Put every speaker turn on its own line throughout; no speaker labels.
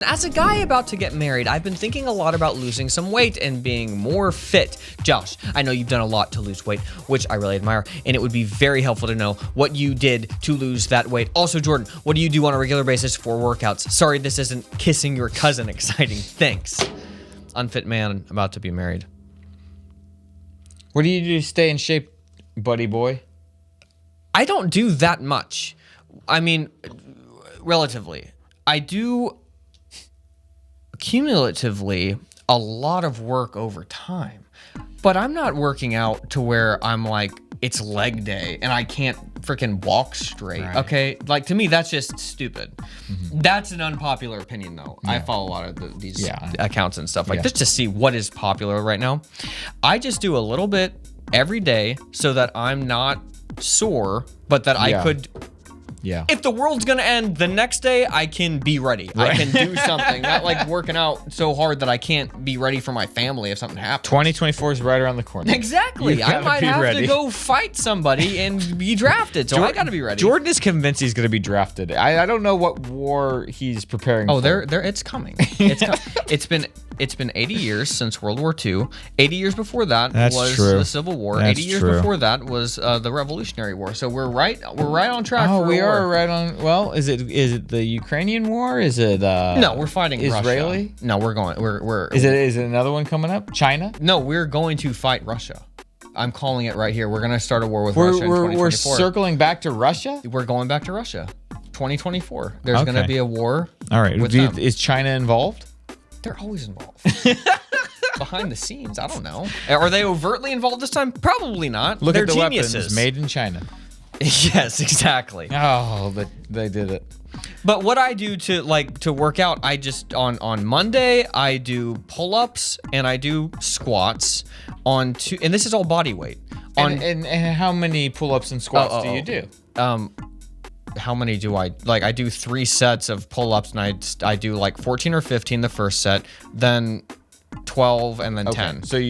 As a guy about to get married, I've been thinking a lot about losing some weight and being more fit. Josh, I know you've done a lot to lose weight, which I really admire, and it would be very helpful to know what you did to lose that weight. Also, Jordan, what do you do on a regular basis for workouts? Sorry, this isn't kissing your cousin exciting. Thanks. Unfit man about to be married.
What do you do to stay in shape, buddy boy?
I don't do that much. I mean, relatively. I do cumulatively a lot of work over time, but I'm not working out to where I'm like, it's leg day and I can't freaking walk straight. Right. Okay. Like, to me, that's just stupid. Mm-hmm. That's an unpopular opinion though. Yeah. I follow a lot of these accounts and stuff just to see what is popular right now. I just do a little bit every day so that I'm not sore, but that I could. Yeah. If the world's gonna end the next day, I can be ready. Right. I can do something. Not like working out so hard that I can't be ready for my family if something happens.
2024 is right around the corner.
Exactly. I might have to go fight somebody and be drafted, so I gotta be ready.
Jordan is convinced he's gonna be drafted. I don't know what war he's preparing for.
It's coming. It's been 80 years since World War II. 80 years before that was the Civil War. 80 years before that was the Revolutionary War. So we're right on track for
we are right on. Well, is it the Ukrainian war? Is it
no, we're fighting
Israeli?
Russia. No, we're
Is it another one coming up? China?
No, we're going to fight Russia. I'm calling it right here. We're going to start a war with Russia in 2024.
We're circling back to Russia?
We're going back to Russia. 2024. There's going to be a war.
All right. Is China involved?
They're always involved. Behind the scenes, I don't know. Are they overtly involved this time? Probably not.
Look
They're
at the
geniuses.
Weapons made in China.
Yes, exactly.
Oh, they did it.
But what I do to work out, I just on Monday I do pull-ups and I do squats and this is all body weight.
And how many pull-ups and squats do you do?
How many do I like? I do 3 sets of pull-ups and I do like 14 or 15 the first set, then 12 and then 10.
So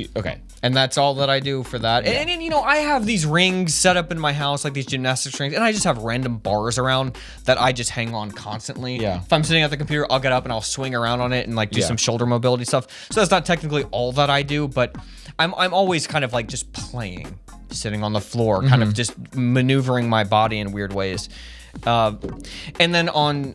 and that's all that I do for that. Yeah. And you know, I have these rings set up in my house, like these gymnastics rings, and I just have random bars around that I just hang on constantly. Yeah. If I'm sitting at the computer, I'll get up and I'll swing around on it and like do some shoulder mobility stuff. So that's not technically all that I do, but I'm always kind of like just playing, sitting on the floor, kind of just maneuvering my body in weird ways. And then on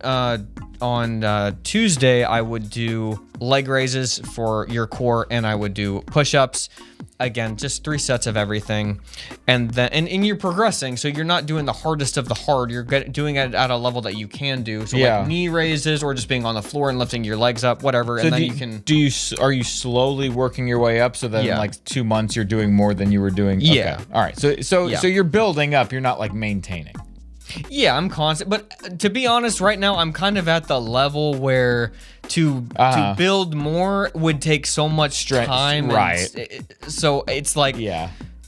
Tuesday, I would do leg raises for your core, and I would do push-ups. Again, just 3 sets of everything, and then and you're progressing, so you're not doing the hardest of the hard. You're doing it at a level that you can do. So like knee raises, or just being on the floor and lifting your legs up, whatever. So and then you can.
Are you slowly working your way up? So then, in like 2 months, you're doing more than you were doing.
Yeah.
Okay. All right. So you're building up. You're not like maintaining.
Yeah, I'm constant, but to be honest, right now I'm kind of at the level where to build more would take so much time,
right?
So it's like,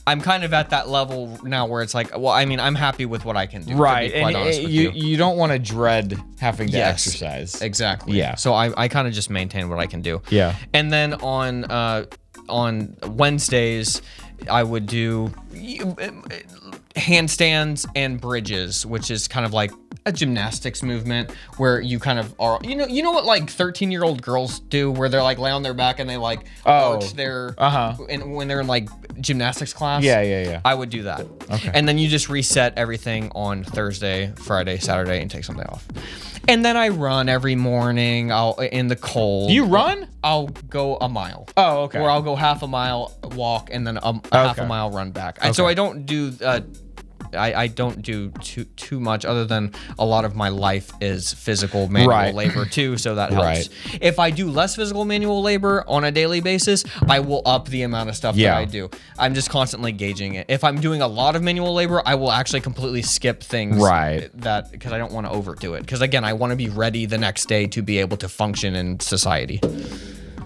I'm kind of at that level now where it's like, well, I mean, I'm happy with what I can do,
right?
To be quite honest with
you don't want to dread having to exercise,
exactly.
Yeah.
So I kind of just maintain what I can do.
Yeah.
And then on Wednesdays, I would do handstands and bridges, which is kind of like a gymnastics movement where you kind of are, you know what like 13-year-old girls do, where they're like lay on their back and they like arch their and when they're in like gymnastics class.
Yeah.
I would do that. Okay. And then you just reset everything on Thursday, Friday, Saturday, and take Sunday off. And then I run every morning. In the cold.
You run?
I'll go a mile.
Oh, okay.
Or I'll go half a mile walk and then a half a mile run back. Okay. So I don't do I don't do too much, other than a lot of my life is physical manual labor too, so that helps. Right. If I do less physical manual labor on a daily basis, I will up the amount of stuff that I do. I'm just constantly gauging it. If I'm doing a lot of manual labor, I will actually completely skip things that because I don't want to overdo it. Because again, I want to be ready the next day to be able to function in society.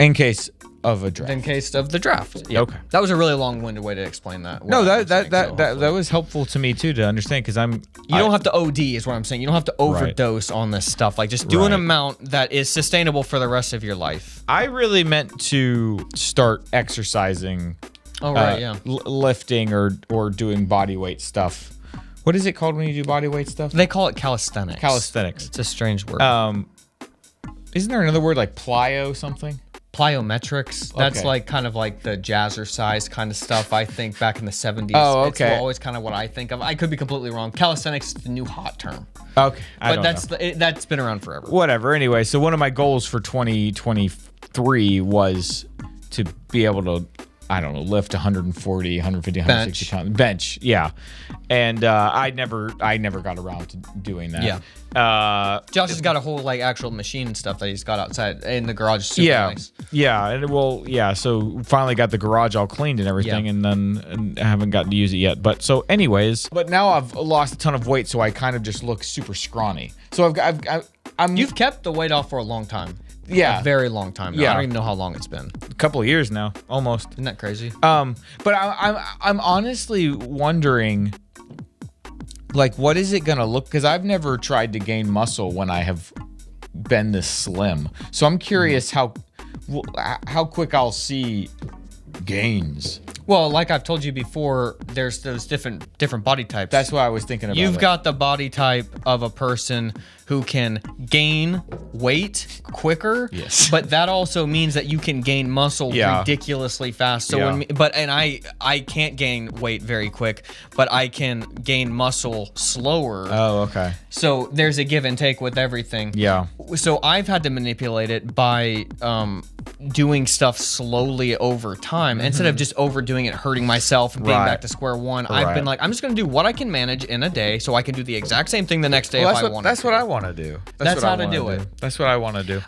In case of a draft.
In case of the draft.
Yep. Okay.
That was a really long-winded way to explain that.
No, that was helpful to me too to understand, because
you don't have to OD is what I'm saying. You don't have to overdose on this stuff. Like, just do an amount that is sustainable for the rest of your life.
I really meant to start exercising.
Oh, right,
lifting or doing body weight stuff. What is it called when you do body weight stuff?
They call it calisthenics.
Calisthenics.
It's a strange word.
Isn't there another word like plyo something?
Plyometrics. That's
Okay.
like kind of like the jazzercise kind of stuff. I think back in the 70s.
Oh, okay.
It's always kind of what I think of. I could be completely wrong. Calisthenics is the new hot term.
Okay.
But that's been around forever.
Whatever. Anyway, so one of my goals for 2023 was to be able to, I don't know, lift 140, 150, 160 pounds. Bench, yeah. And I never got around to doing that.
Yeah. Josh has got a whole like actual machine and stuff that he's got outside in the garage. Super nice.
Yeah. And so finally got the garage all cleaned and everything, and I haven't gotten to use it yet. But so anyways, but now I've lost a ton of weight, so I kind of just look super scrawny. So
You've kept the weight off for a long time.
Yeah.
A very long time now.
Yeah.
I don't even know how long it's been.
A couple of years now, almost.
Isn't that crazy?
But I'm honestly wondering, like, what is it gonna look? Because I've never tried to gain muscle when I have been this slim. So I'm curious how quick I'll see gains.
Well, like I've told you before, there's those different body types.
That's what I was thinking about.
You've got the body type of a person who can gain weight quicker.
Yes.
But that also means that you can gain muscle ridiculously fast. So I can't gain weight very quick, but I can gain muscle slower.
Oh, okay.
So there's a give and take with everything.
Yeah.
So I've had to manipulate it by doing stuff slowly over time instead of just overdoing it, hurting myself and being back to square one. I've been like, I'm just going to do what I can manage in a day so I can do the exact same thing the next day if I want to.
That's what I want to do.
That's how to do it.
That's what I want to do.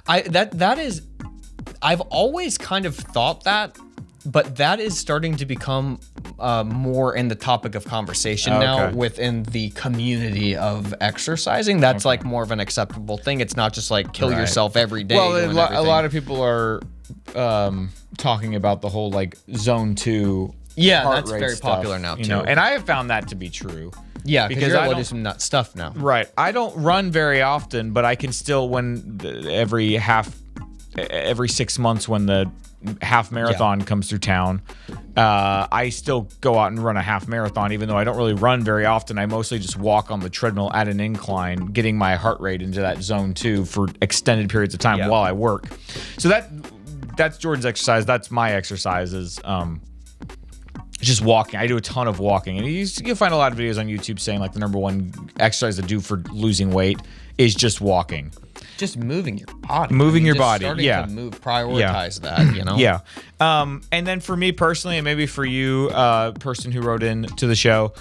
I've always kind of thought that, but that is starting to become more in the topic of conversation now within the community of exercising. That's like more of an acceptable thing. It's not just like kill yourself every day.
Well, a lot of people are talking about the whole like zone 2 heart
that's
rate
very
stuff,
popular now
you
too.
know, and I have found that to be true.
Yeah, because you're able to do some nut stuff now.
Right. I don't run very often, but I can still every 6 months when the half marathon comes through town, I still go out and run a half marathon, even though I don't really run very often. I mostly just walk on the treadmill at an incline, getting my heart rate into that zone 2 for extended periods of time while I work. So that's Jordan's exercise. That's my exercises. Just walking. I do a ton of walking, and you'll find a lot of videos on YouTube saying like the number one exercise to do for losing weight is just walking.
Just moving your body.
Your body.
Starting to prioritize that, you know?
Yeah. And then for me personally, and maybe for you, person who wrote in to the show,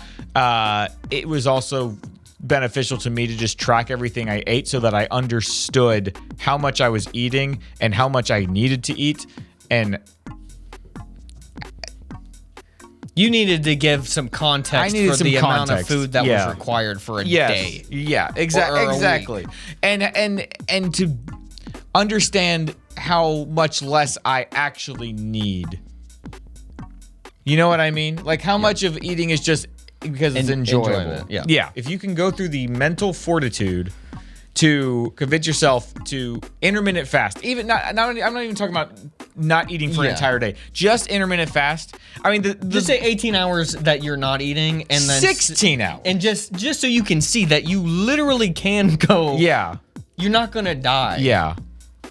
it was also beneficial to me to just track everything I ate so that I understood how much I was eating and how much I needed to eat. And
you needed to give some context for the amount of food that was required for a day.
Yeah, exactly. And to understand how much less I actually need. You know what I mean? Like how much of eating is just because it's enjoyable. Yeah. If you can go through the mental fortitude to convince yourself to intermittent fast, I'm not even talking about not eating for an entire day, just intermittent fast. I mean,
just say 18 hours that you're not eating, and then
16 hours,
and just so you can see that you literally can go.
Yeah,
you're not gonna die.
Yeah.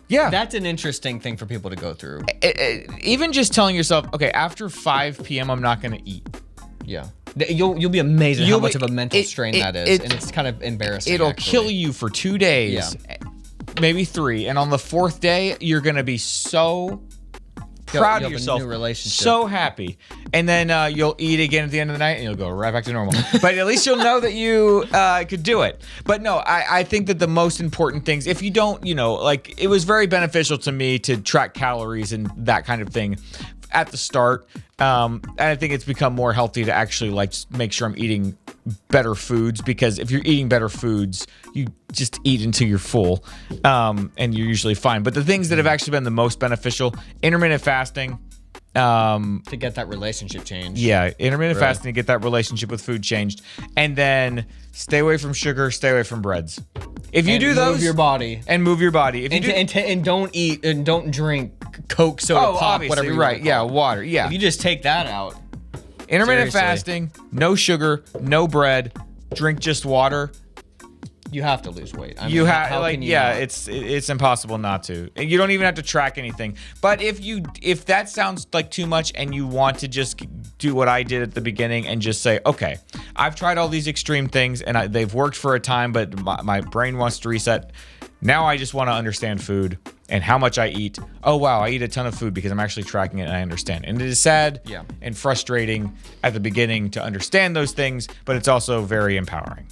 That's an interesting thing for people to go through.
Even just telling yourself, okay, after 5 p.m. I'm not gonna eat.
Yeah. You'll be amazed at how much of a mental strain that is, and it's kind of embarrassing.
It'll kill you for 2 days, maybe 3, and on the 4th day, you're gonna be so proud of yourself,
a new relationship.
So happy, and then you'll eat again at the end of the night, and you'll go right back to normal. But at least you'll know that you could do it. But no, I think that the most important things, if you don't, like it was very beneficial to me to track calories and that kind of thing at the start. And I think it's become more healthy to actually like make sure I'm eating better foods, because if you're eating better foods, you just eat until you're full, and you're usually fine. But the things that have actually been the most beneficial, intermittent fasting,
to get that relationship changed.
Yeah, intermittent fasting to get that relationship with food changed, and then stay away from sugar, stay away from breads. If you do those,
move your body.
If you
and don't eat and don't drink Coke, soda, pop, whatever you
right. Yeah, water. Yeah.
If you just take that out.
Intermittent fasting, no sugar, no bread, drink just water.
You have to lose weight. I mean,
You have
how
like
can you not?
it's impossible not to. And you don't even have to track anything. But if that sounds like too much and you want to just do what I did at the beginning and just say, okay, I've tried all these extreme things and they've worked for a time, but my brain wants to reset. Now I just want to understand food and how much I eat. Oh, wow, I eat a ton of food because I'm actually tracking it and I understand. And it is sad and frustrating at the beginning to understand those things, but it's also very empowering.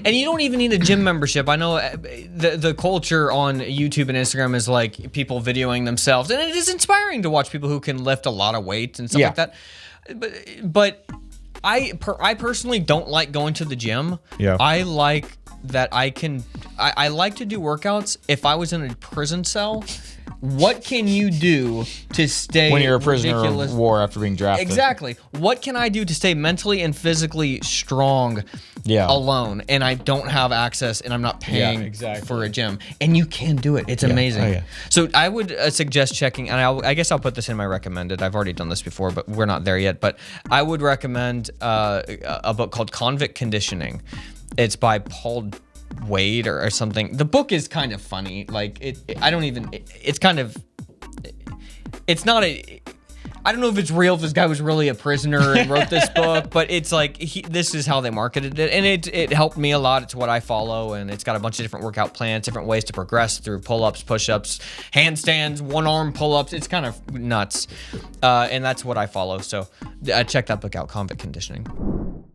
And you don't even need a gym membership. I know the culture on YouTube and Instagram is like people videoing themselves, and it is inspiring to watch people who can lift a lot of weight and stuff like that. But I personally don't like going to the gym.
Yeah.
I like that I like to do workouts if I was in a prison cell. What can you do to stay
when you're a prisoner of war after being drafted?
Exactly. What can I do to stay mentally and physically strong alone? And I don't have access and I'm not paying for a gym. And you can do it. It's amazing.
Oh, yeah.
So I would suggest checking, and I guess I'll put this in my recommended. I've already done this before, but we're not there yet. But I would recommend a book called Convict Conditioning. It's by Paul Wade or something. The book is kind of funny. Like it's kind of, it's not I don't know if it's real, if this guy was really a prisoner and wrote this book, but it's like, this is how they marketed it. And it helped me a lot. It's what I follow. And it's got a bunch of different workout plans, different ways to progress through pull-ups, push-ups, handstands, one-arm pull-ups. It's kind of nuts. And that's what I follow. So check that book out, Convict Conditioning.